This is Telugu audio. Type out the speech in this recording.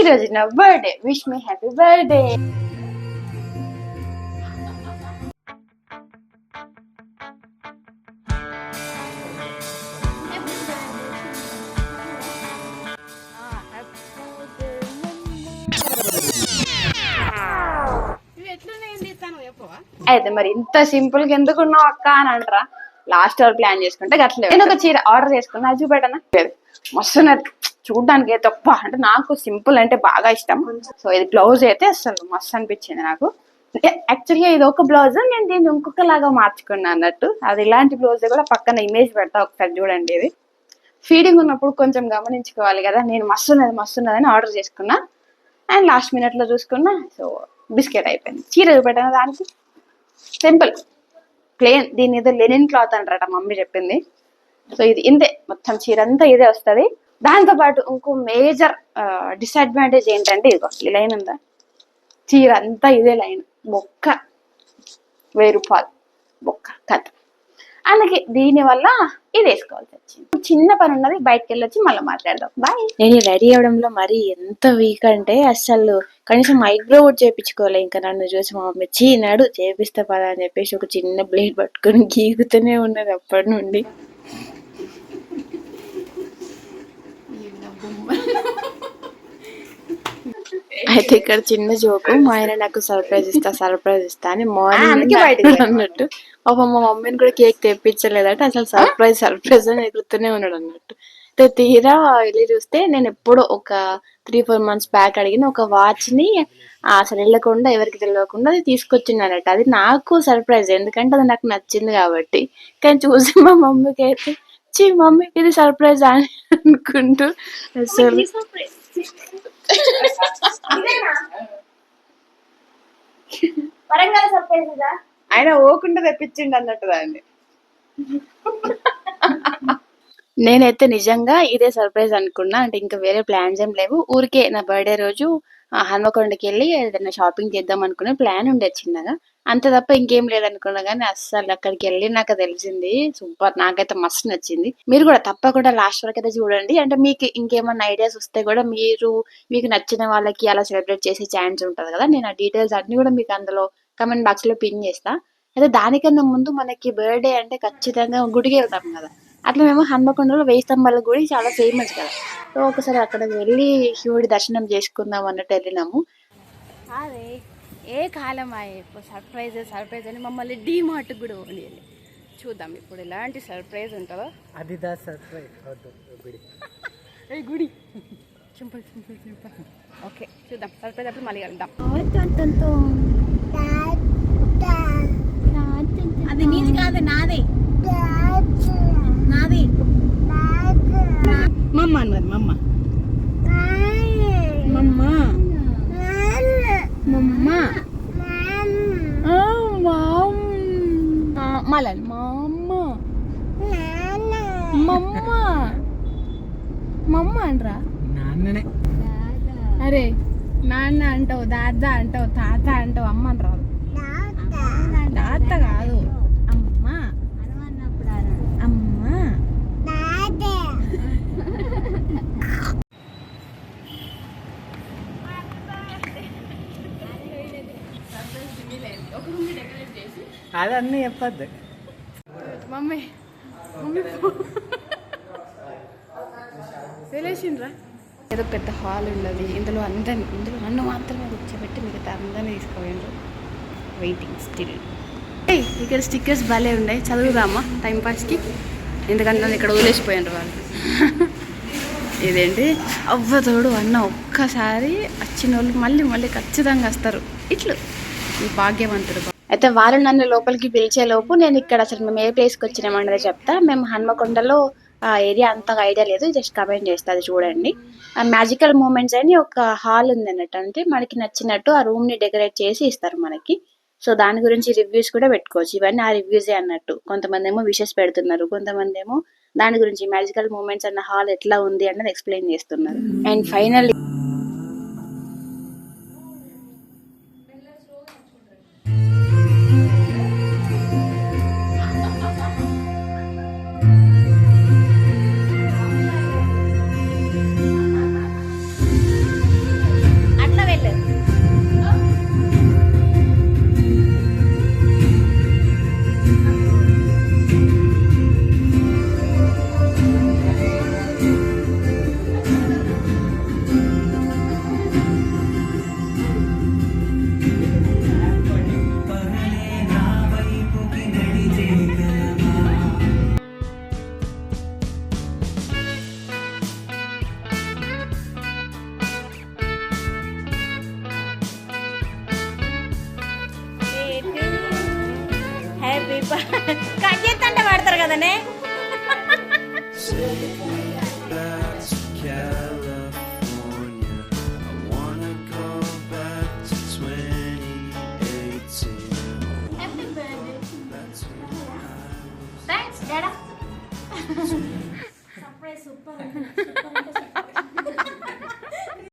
రోజు నా birthday. Wish me happy birthday. అయితే మరి ఇంత సింపుల్ గా ఎందుకున్నావు అక్క అని అంటారా? లాస్ట్ అవర్ ప్లాన్ చేసుకుంటే గట్లే. నేను ఒక చీర ఆర్డర్ చేసుకున్నా, అది చూపెట్టనా? మస్తు చూడడానికి తప్ప అంటే నాకు సింపుల్ అంటే బాగా ఇష్టం. సో ఇది బ్లౌజ్ అయితే అసలు మస్తు అనిపించింది నాకు. యాక్చువల్గా ఇది ఒక బ్లౌజ్, నేను దీన్ని ఇంకొక లాగా మార్చుకున్నా అన్నట్టు. అది ఇలాంటి బ్లౌజ్ కూడా పక్కన ఇమేజ్ పెడతా, ఒకసారి చూడండి. ఇది ఫీడింగ్ ఉన్నప్పుడు కొంచెం గమనించుకోవాలి కదా. నేను మస్తున్నదని ఆర్డర్ చేసుకున్నా అండ్ లాస్ట్ మినిట్ లో చూసుకున్నా. సో బిస్కెట్ అయిపోయింది. చీర చూపెట్టిన దానికి సింపుల్ ప్లేన్. దీని ఏదో లెనిన్ క్లాత్ అంటారట మమ్మీ చెప్పింది. సో ఇది ఇంతే, మొత్తం చీర అంతా ఇదే వస్తుంది. దాంతో పాటు ఇంకో మేజర్ డిసడ్వాంటేజ్ ఏంటంటే, ఇదిగో ఈ లైన్ ఉందా, చీర అంతా ఇదే లైన్, బొక్క 1000 రూపాయలు బొక్క కథ. అందుకే దీని వల్ల ఇది వేసుకోవాల్సి వచ్చింది. చిన్న పని ఉన్నది, బయటకు వెళ్ళొచ్చి మళ్ళీ మాట్లాడదాం. బాయ్. నేను రెడీ అవడంలో మరి ఎంత వీక్ అంటే అసలు కనీసం మైబ్రో కూడా చేయించుకోవాలి. ఇంకా నన్ను చూసి మా మమ్మీ చీనాడు చేపిస్తా పదా అని చెప్పేసి ఒక చిన్న బ్లేడ్ పట్టుకొని గీగుతూనే ఉన్నది అప్పటి నుండి. అయితే ఇక్కడ చిన్న జోకు, మా ఆయన నాకు సర్ప్రైజ్ ఇస్తా అని మార్నింగ్ అన్నట్టు. మా మమ్మీని కూడా కేక్ తెప్పించలేదట. అసలు సర్ప్రైజ్ అని ఎగురుతూనే ఉన్నాడు అన్నట్టు. తీరా వెళ్ళి చూస్తే నేను ఎప్పుడో ఒక 3-4 months బ్యాక్ అడిగిన ఒక వాచ్ ని అసలు వెళ్ళకుండా ఎవరికి తెలియకుండా అది తీసుకొచ్చిన్నారట. అది నాకు సర్ప్రైజ్, ఎందుకంటే అది నాకు నచ్చింది కాబట్టి. కానీ చూసి మా మమ్మీకి అయితే మమ్మీకి ఇది సర్ప్రైజ్ అని అనుకుంటూ అసలు ఆయన ఓకుండా తెప్పించిండు అన్నట్టు దాన్ని. నేనైతే నిజంగా ఇదే సర్ప్రైజ్ అనుకున్నా. అంటే ఇంకా వేరే ప్లాన్స్ ఏం లేవు. ఊరికే నా బర్త్డే రోజు హన్మకొండకి వెళ్ళి ఏదైనా షాపింగ్ చేద్దాం అనుకునే ప్లాన్ ఉండేది చిన్నగా, అంత తప్ప ఇంకేం లేదనుకున్నా. కానీ అస్సలు అక్కడికి వెళ్ళి నాకు తెలిసింది సూపర్. నాకైతే మస్తు నచ్చింది. మీరు కూడా తప్పకుండా లాస్ట్ వరకు అయితే చూడండి. అంటే మీకు ఇంకేమన్నా ఐడియాస్ వస్తే కూడా మీకు నచ్చిన వాళ్ళకి అలా సెలబ్రేట్ చేసే ఛాన్స్ ఉంటుంది కదా. నేను ఆ డీటెయిల్స్ అన్ని కూడా మీకు అందులో కమెంట్ బాక్స్ లో పిన్ చేస్తా. అయితే దానికన్నా ముందు మనకి బర్త్డే అంటే ఖచ్చితంగా గుడికి వెళ్తాం కదా. అట్లా మేము హన్మకొండలో 1000 స్తంభాల గుడి చాలా ఫేమస్ కదా. సో ఒకసారి అక్కడికి వెళ్ళి శివుడి దర్శనం చేసుకుందాం అన్నట్టు వెళ్ళినాము. అదే ఏ కాలం సర్ప్రైజ్ అని మమ్మల్ని డీమార్ట్ కూడా ఓన్లీ చూద్దాం ఇప్పుడు ఎలాంటి సర్ప్రైజ్ ఉంటుందో. అది సర్ప్రైజ్ గుడి సింపుల్. ఓకే చూద్దాం సర్ప్రైజ్ అప్పుడు మళ్ళీ వెళ్దాం. అది నీది కాదు, నాది మమ్మ అన్నది. మళ్ళీ మమ్మ అనరా నాన్ననే. అరే నాన్న అంటావు, దాదా అంటావు, తాత అంటావు, అమ్మ అని రాదు. తాత కాదు అమ్మ. అదన్నీ చెప్పద్దు మమ్మీ. తెలిసిండ్రా ఏదో పెద్ద హాల్ ఉన్నది. ఇందులో నన్ను మాత్రమే కూర్చోబెట్టి మిగతా అందరినీ తీసుకోండి. Waiting still. ఇక్కడ స్టిక్కర్స్ భలే ఉన్నాయి, చదువుదామా టైంపాస్కి. ఎందుకంటే నన్ను ఇక్కడ వదిలేసిపోయారు వాళ్ళు. ఇదేంటి అవ్వతోడు అన్న ఒక్కసారి వచ్చిన వాళ్ళు మళ్ళీ ఖచ్చితంగా వస్తారు. ఇట్లు ఈ భాగ్యవంతుడు. అయితే వాళ్ళు నన్ను లోపలికి పిలిచే లోపు నేను ఇక్కడ అసలు మేము ఏ ప్లేస్కి వచ్చినామన్నది చెప్తా. మేము హన్మకొండలో ఆ ఏరియా అంతగా ఐడియా లేదు, జస్ట్ కమెంట్ చేస్తా, అది చూడండి. మ్యాజికల్ మూమెంట్స్ అని ఒక హాల్ ఉంది అన్నట్టు. అంటే మనకి నచ్చినట్టు ఆ రూమ్ ని డెకరేట్ చేసి ఇస్తారు మనకి. సో దాని గురించి రివ్యూస్ కూడా పెట్టుకోవచ్చు. ఇవన్నీ ఆ రివ్యూసే అన్నట్టు. కొంతమంది ఏమో విషెస్ పెడుతున్నారు, కొంతమంది ఏమో దాని గురించి మ్యాజికల్ మూమెంట్స్ అన్న హాల్ ఎట్లా ఉంది అన్నది ఎక్స్ప్లెయిన్ చేస్తున్నారు. అండ్ ఫైనల్లీ కట్ చేస్తా అంటే పడతారు కదనే